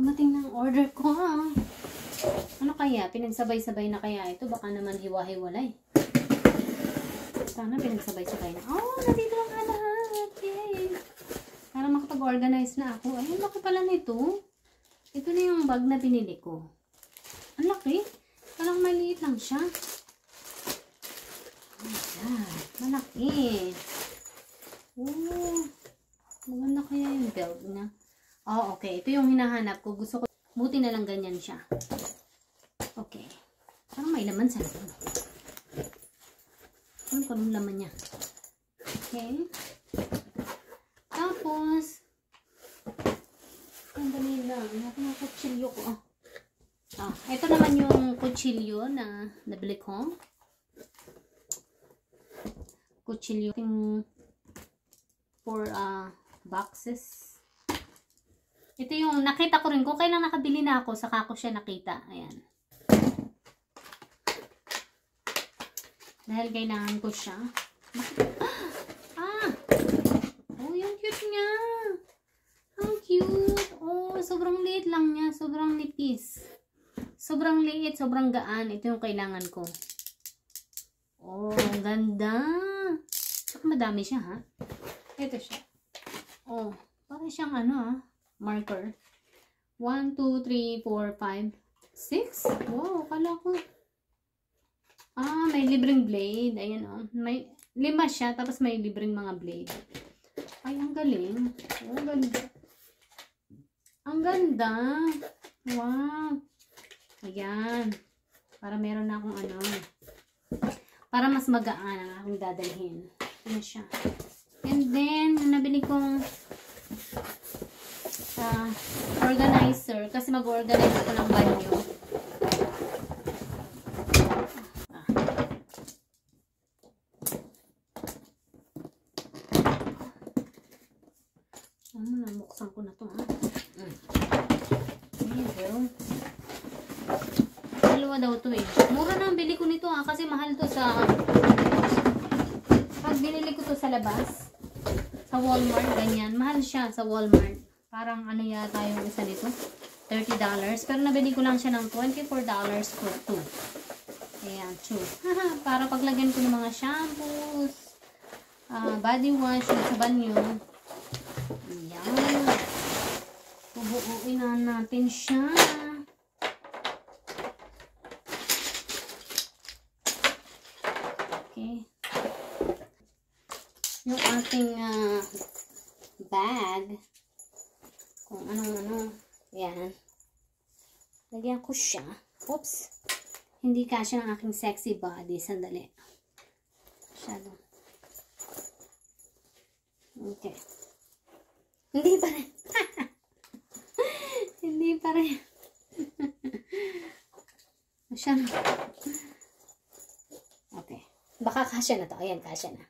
Dumating ng order ko, ha? Ano kaya? Pinagsabay-sabay na kaya ito? Baka naman hiwa-hiwalay. Sana pinagsabay-sabay na. Oh, nandito lang na lahat. Yay! Para makapag-organize na ako. Ayun, laki pala nito. Ito na yung bag na binili ko. Ang laki. Parang maliit lang siya. Ayan. Malaki. Oh. Maganda kaya yung belt na. Oh, okay. Ito yung hinahanap ko. Gusto ko. Buti na lang ganyan siya. Okay. Parang may laman sa laman. Ano pa yung laman niya? Okay. Tapos, ang dali lang. Ako ng kutsilyo ko. Ito naman yung kutsilyo na nabili ko. Kutsilyo for boxes. Ito yung nakita ko rin. Kung kailan nakabili na ako, saka ko siya nakita. Ayan. Dahil kailangan ko siya. Oh, yung cute niya. Ang cute. Oh, sobrang liit lang niya. Sobrang nipis. Sobrang liit, sobrang gaan. Ito yung kailangan ko. Oh, ang ganda. Saka madami siya, ha? Ito siya. Oh, parang siyang marker. 1, 2, 3, 4, 5, 6. Wow, kala ko. May libreng blade. Ayan, oh. May 5 siya, tapos may libreng mga blade. Ay, ang galing. Oh, ang ganda. Ang ganda. Wow. Ayan. Para meron na akong para mas magaan ang aking dadalhin. Ayan siya. And then, nabili kong organizer. Kasi mag-organize ako ng banyo. Buksan ko na to, ha? Ayan, dalawa daw to, eh. Mura na ang bili ko nito, ha? Kasi mahal to sa pag binili ko to sa labas, sa Walmart, ganyan. Mahal siya sa Walmart. Parang yata yung isa nito, $30. Pero nabili ko lang siya ng $24 for 2. Ayan, 2. Para paglagyan ko ng mga shampoos, body wash, sa banyo. Ayan. Bubuuin na natin siya. Okay. Yung ating bag. Kung anong Ayan. Lagyan ko siya. Oops. Hindi kasya ng aking sexy body. Sandali. Masyado. Okay. Hindi pa rin. Hindi pa rin. Masyado. Okay. Baka kasya na to. Ayan, kasya na.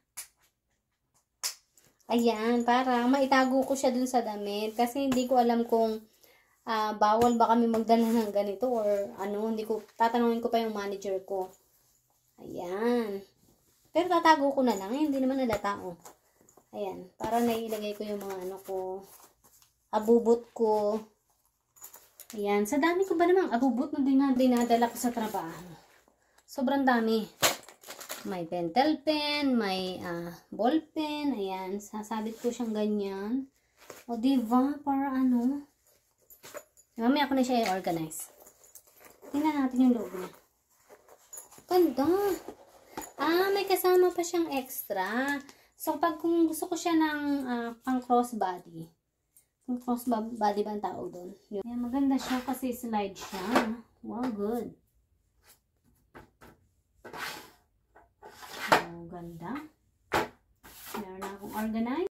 Ayan, para maitago ko siya dun sa damit. Kasi hindi ko alam kung bawal ba kami magdala ng ganito or hindi ko, tatanungin ko pa yung manager ko. Ayan. Pero tatago ko na lang. Hindi naman nalata, oh. Ayan, para nailagay ko yung mga ko, abubot ko. Ayan, sa dami ko ba namang abubot na dinadala ko sa trabaho. Sobrang dami. May pentel pen, may ball pen. Ayan, sasabit ko siyang ganyan. O, diba? Para mamaya ako na siya i-organize. Tingnan natin yung loob niya. Ganda. May kasama pa siyang extra. So, kung gusto ko siya ng pang crossbody. Pang crossbody ba ang tawag doon? Ayan, maganda siya kasi slide siya. Wow, good. Ganda. Meron na akong organize.